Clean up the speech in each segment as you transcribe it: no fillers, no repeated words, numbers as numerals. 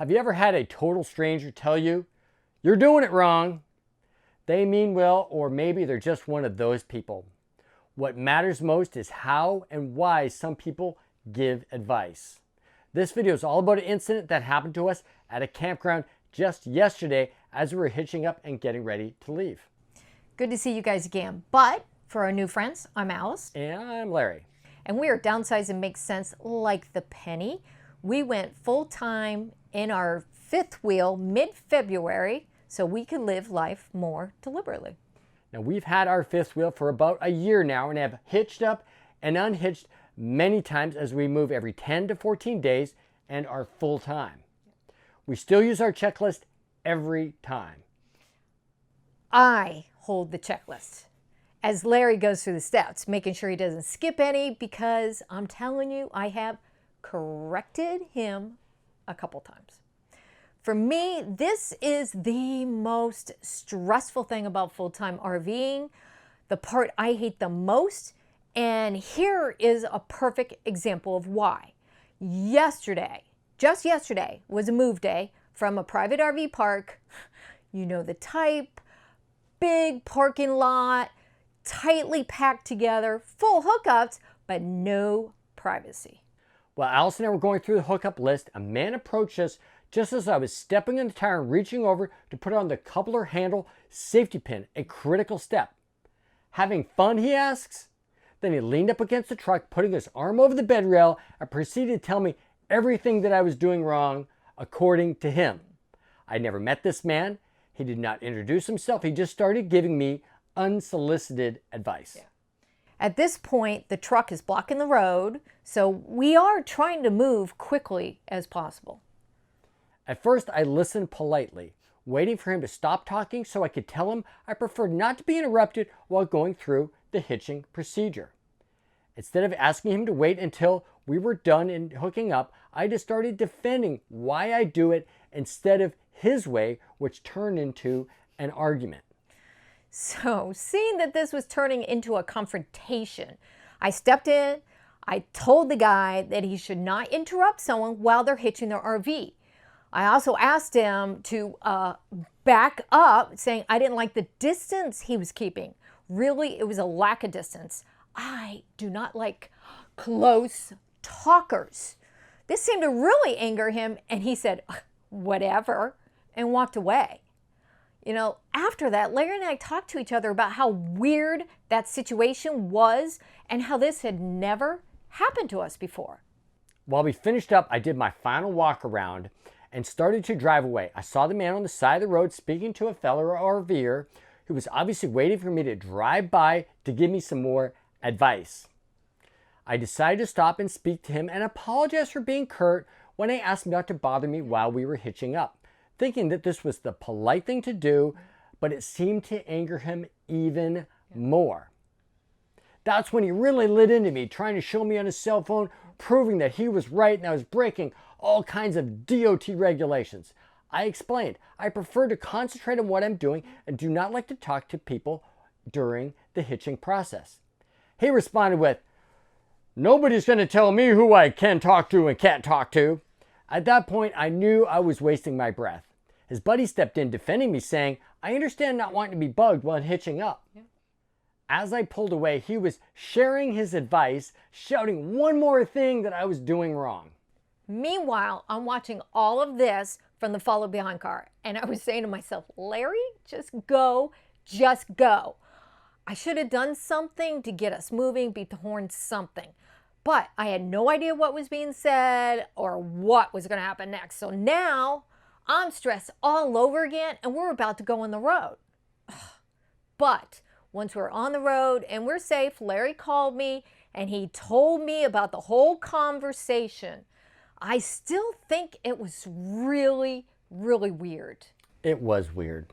Have you ever had a total stranger tell you, "You're doing it wrong"? They mean well, or maybe they're just one of those people. What matters most is how and why some people give advice. This video is all about an incident that happened to us at a campground just yesterday as we were hitching up and getting ready to leave. Good to see you guys again. But for our new friends, I'm Alice. And I'm Larry. And we are downsizing makes sense like the penny. We went full-time in our fifth wheel mid-February so we could live life more deliberately. Now, we've had our fifth wheel for about a year now and have hitched up and unhitched many times as we move every 10 to 14 days and are full-time. We still use our checklist every time. I hold the checklist as Larry goes through the steps, making sure he doesn't skip any, because I'm telling you, I have corrected him a couple times. For me, this is the most stressful thing about full-time RVing, the part I hate the most, and here is a perfect example of why. Yesterday, just yesterday, was a move day from a private RV park. You know the type, big parking lot, tightly packed together, full hookups, but no privacy. While Alice and I were going through the hookup list, a man approached us just as I was stepping in the tire and reaching over to put on the coupler handle safety pin, a critical step. "Having fun?" he asks. Then he leaned up against the truck, putting his arm over the bed rail, and proceeded to tell me everything that I was doing wrong, according to him. I never met this man. He did not introduce himself. He just started giving me unsolicited advice. Yeah. At this point, the truck is blocking the road, so we are trying to move quickly as possible. At first, I listened politely, waiting for him to stop talking so I could tell him I preferred not to be interrupted while going through the hitching procedure. Instead of asking him to wait until we were done in hooking up, I just started defending why I do it instead of his way, which turned into an argument. So, seeing that this was turning into a confrontation, I stepped in. I told the guy that he should not interrupt someone while they're hitching their RV. I also asked him to back up, saying I didn't like the distance he was keeping. Really, it was a lack of distance. I do not like close talkers. This seemed to really anger him, and he said, "Whatever," and walked away. You know, after that, Larry and I talked to each other about how weird that situation was and how this had never happened to us before. While we finished up, I did my final walk around and started to drive away. I saw the man on the side of the road speaking to a fellow RVer who was obviously waiting for me to drive by to give me some more advice. I decided to stop and speak to him and apologize for being curt when I asked him not to bother me while we were hitching up, thinking that this was the polite thing to do, but it seemed to anger him even more. That's when he really lit into me, trying to show me on his cell phone, proving that he was right and I was breaking all kinds of DOT regulations. I explained, I prefer to concentrate on what I'm doing and do not like to talk to people during the hitching process. He responded with, "Nobody's going to tell me who I can talk to and can't talk to." At that point, I knew I was wasting my breath. His buddy stepped in defending me, saying, "I understand not wanting to be bugged while hitching up." Yeah. As I pulled away, he was sharing his advice, shouting one more thing that I was doing wrong. Meanwhile, I'm watching all of this from the follow behind car, and I was saying to myself, "Larry, just go, just go." I should have done something to get us moving, beat the horn, something. But I had no idea what was being said or what was going to happen next. So now I'm stressed all over again, and we're about to go on the road. But once we're on the road and we're safe, Larry called me and he told me about the whole conversation. I still think it was really, really weird. It was weird.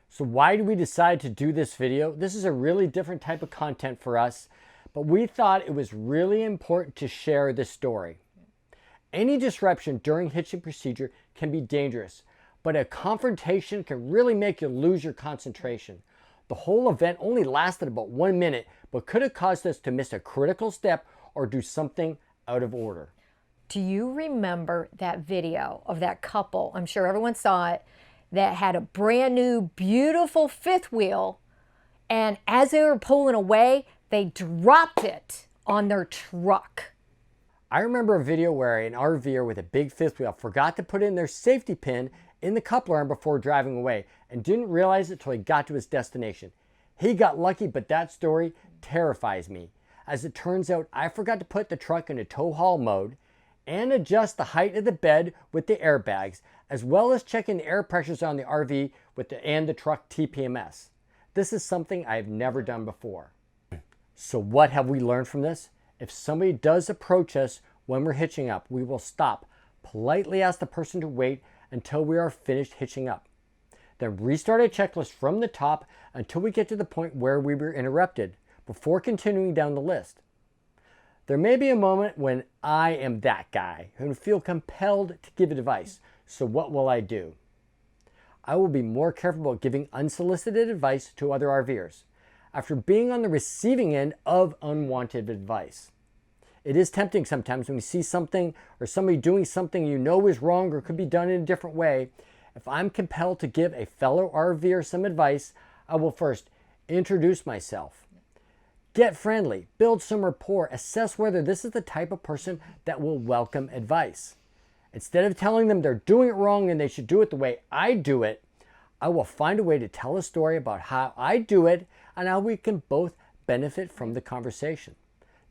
So why did we decide to do this video? This is a really different type of content for us, but we thought it was really important to share this story. Any disruption during hitching procedure can be dangerous, but a confrontation can really make you lose your concentration. The whole event only lasted about 1 minute, but could have caused us to miss a critical step or do something out of order. Do you remember that video of that couple? I'm sure everyone saw it, that had a brand new, beautiful fifth wheel. And as they were pulling away, they dropped it on their truck. I remember a video where an RVer with a big fifth wheel forgot to put in their safety pin in the coupler arm before driving away and didn't realize it till he got to his destination. He got lucky, but that story terrifies me. As it turns out, I forgot to put the truck into tow haul mode and adjust the height of the bed with the airbags, as well as checking the air pressures on the RV and the truck TPMS. This is something I have never done before. So what have we learned from this? If somebody does approach us when we're hitching up, we will stop, politely ask the person to wait until we are finished hitching up. Then restart a checklist from the top until we get to the point where we were interrupted, before continuing down the list. There may be a moment when I am that guy who feel compelled to give advice. So what will I do? I will be more careful about giving unsolicited advice to other RVers after being on the receiving end of unwanted advice. It is tempting sometimes when you see something or somebody doing something you know is wrong or could be done in a different way. If I'm compelled to give a fellow RVer some advice, I will first introduce myself, get friendly, build some rapport, assess whether this is the type of person that will welcome advice. Instead of telling them they're doing it wrong and they should do it the way I do it, I will find a way to tell a story about how I do it and how we can both benefit from the conversation.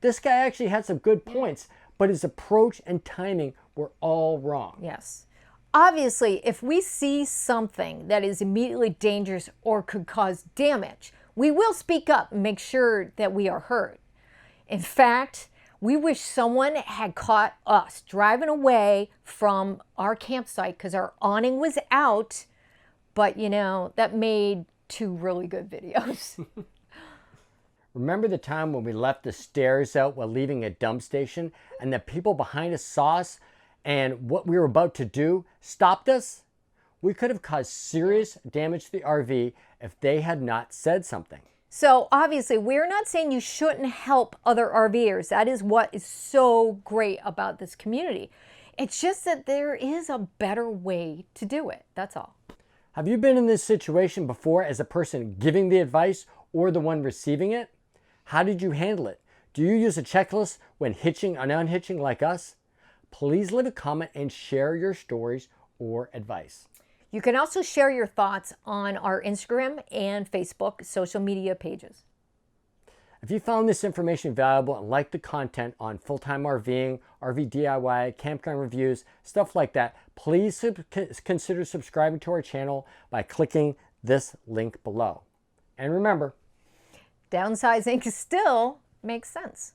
This guy actually had some good points, but his approach and timing were all wrong. Yes. Obviously, if we see something that is immediately dangerous or could cause damage, we will speak up and make sure that we are heard. In fact, we wish someone had caught us driving away from our campsite because our awning was out, but that made 2 really good videos. Remember the time when we left the stairs out while leaving a dump station and the people behind us saw us and what we were about to do stopped us? We could have caused serious damage to the RV if they had not said something. So obviously, we're not saying you shouldn't help other RVers. That is what is so great about this community. It's just that there is a better way to do it. That's all. Have you been in this situation before as a person giving the advice or the one receiving it? How did you handle it? Do you use a checklist when hitching and unhitching like us? Please leave a comment and share your stories or advice. You can also share your thoughts on our Instagram and Facebook social media pages. If you found this information valuable and like the content on full-time RVing, RV DIY, campground reviews, stuff like that, please consider subscribing to our channel by clicking this link below. And remember, Downsizing still makes sense.